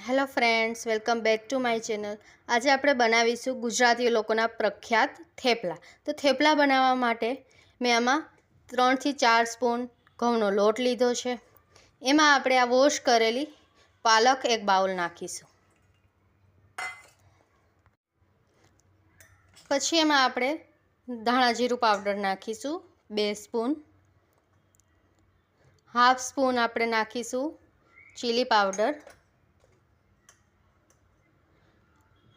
Hello friends, welcome back to my channel. આજે આપણે બનાવીશું ગુજરાતી લોકોના પ્રખ્યાત થેપલા। તો થેપલા બનાવવા માટે મેં આમાં 3 થી 4 સ્પૂન ઘઉંનો લોટ લીધો છે। એમાં આપણે આ વોશ કરેલી પાલક એક બાઉલ નાખીશું। પછી એમાં આપણે ધાણા જીરું પાવડર નાખીશું 2 સ્પૂન। હાફ સ્પૂન આપણે નાખીશું ચીલી પાવડર।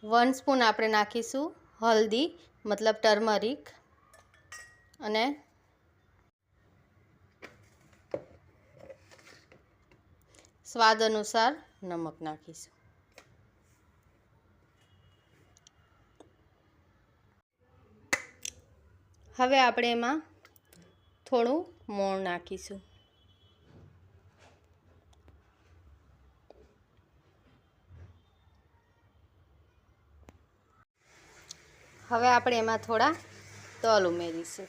1 સ્પૂન આપણે નાખીશું હલ્દી મતલબ ટર્મરિક અને સ્વાદ અનુસાર નમક નાખીશું। હવે આપણે એમાં થોડું મોણ નાખીશું। હવે આપણે એમાં થોડા તલ ઉમેરીશું।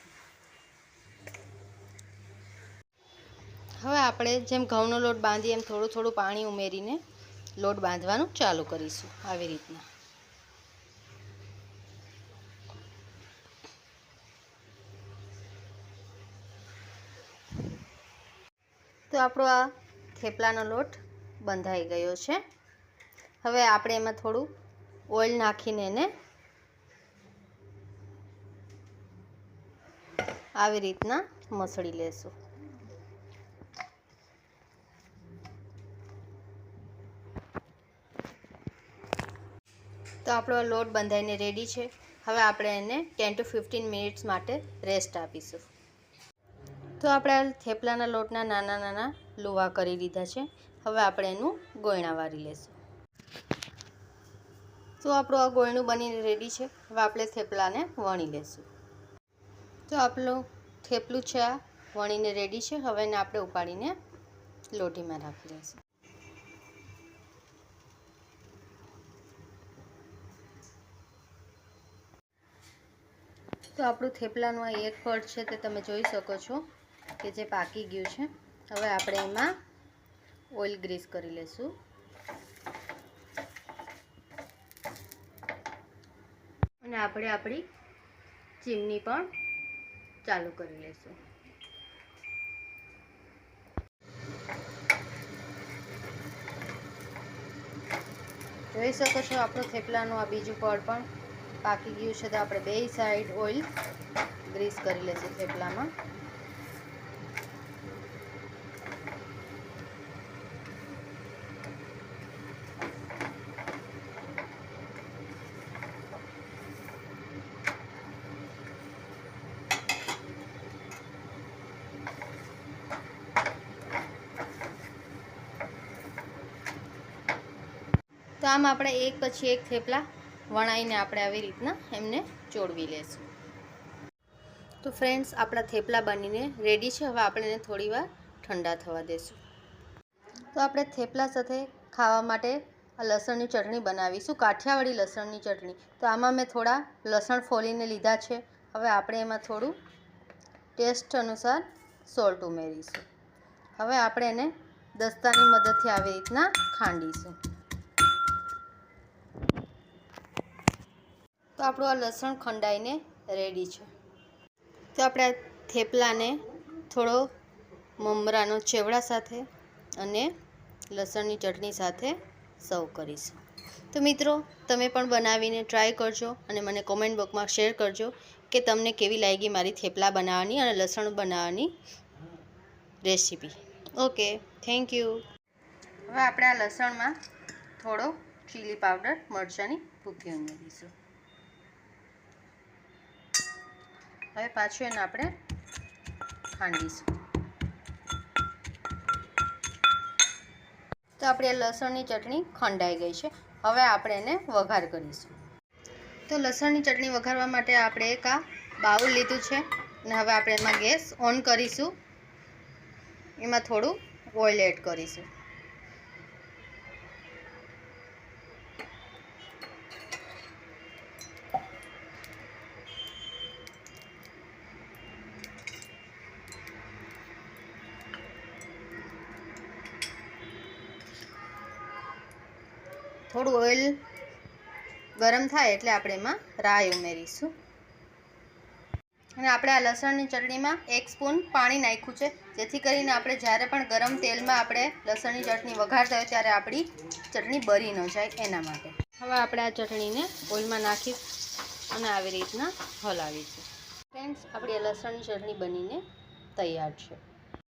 હવે આપણે જેમ ઘઉંનો લોટ બાંધીએ એમ થોડું થોડું પાણી ઉમેરીને લોટ બાંધવાનું ચાલુ કરીશું આવી રીતના। તો આપણો આ થેપલાનો લોટ બંધાઈ ગયો છે। હવે આપણે એમાં થોડું ઓઇલ નાખીને એને આવી રીતના મસળી લેશું। તો આપણો લોટ બંધાઈને રેડી છે। હવે આપણે એને 10 to 15 મિનિટ્સ માટે રેસ્ટ આપીશું। તો આપણે થેપલાના લોટના નાના નાના લુવા કરી લીધા છે। હવે આપણે એનું ગોયણા વાળી લેશું। તો આપણું આ ગોયણું બનીને રેડી છે। હવે આપણે થેપલાને વણી લેશું। તો આપણું થેપલું છે આ વણીને રેડી છે। હવે એને આપણે ઉપાડીને લોટીમાં રાખી લઈશું। તો આપણું થેપલાનું આ એક પડ છે તે તમે જોઈ શકો છો કે જે પાકી ગયું છે। હવે આપણે એમાં ઓઇલ ગ્રીસ કરી લેશું અને આપણે આપણી ચીમની પણ ચાલુ કરી લેશું। જોઈ શકો છો આપણું થેપલાનું આ બીજું પડ પણ પાકી ગયું છે। તો આપણે બે સાઈડ ઓઇલ ગ્રીસ કરી લેશું થેપલામાં। તો આમ આપણે એક પછી એક થેપલા વણાઈને આપણે આવી રીતના એમને ચોળવી લેશું। તો ફ્રેન્ડ્સ, આપણા થેપલા બનીને રેડી છે। હવે આપણે એને થોડીવાર ઠંડા થવા દેશું। તો આપણે થેપલા સાથે ખાવા માટે આ લસણની ચટણી બનાવીશું, કાઠિયાવાડી લસણની ચટણી। તો આમાં મેં થોડા લસણ ફોલીને લીધા છે। હવે આપણે એમાં થોડું ટેસ્ટ અનુસાર સોલ્ટ ઉમેરીશું। હવે આપણે એને દસ્તાની મદદથી આવી રીતના ખાંડીશું। તો આપણું આ લસણ ખંડાઈને રેડી છે। તો આપણે આ થેપલાને થોડો મમરાનો ચેવડા સાથે અને લસણની ચટણી સાથે સર્વ કરીશું। તો મિત્રો, તમે પણ બનાવીને ટ્રાય કરજો અને મને કોમેન્ટ બોક્સમાં શેર કરજો કે તમને કેવી લાગી મારી થેપલા બનાવવાની અને લસણ બનાવવાની રેસીપી। Okay, thank you. હવે આપણે આ લસણમાં થોડો ચીલી પાવડર મરચાંની ભૂકી ઉમેરીશું। હવે પાછું એને આપણે ખાંડીશું। તો આપણી લસણની ચટણી ખંડાઈ ગઈ છે। હવે આપણે એને વઘાર કરીશું। તો લસણની ચટણી વઘારવા માટે આપણે એક આ બાઉલ લીધું છે અને હવે આપણે એમાં ગેસ ઓન કરીશું। એમાં થોડું ઓઇલ એડ કરીશું। થોડું ઓઇલ ગરમ થાય એટલે આપણે એમાં રાઈ ઉમેરીશું. અને આપણે આ લસણની ચટણીમાં 1 સ્પૂન પાણી નાખ્યું છે, જેથી કરીને આપણે જ્યારે પણ ગરમ તેલમાં આપણે લસણની ચટણી વઘારતા હોય ત્યારે આપણી ચટણી બળી ન જાય એના માટે. હવે આપણે આ ચટણીને ઓઇલમાં નાખી અને આવી રીતના હલાવીશું. ફ્રેન્ડ્સ, આપણી લસણની ચટણી બનીને તૈયાર છે.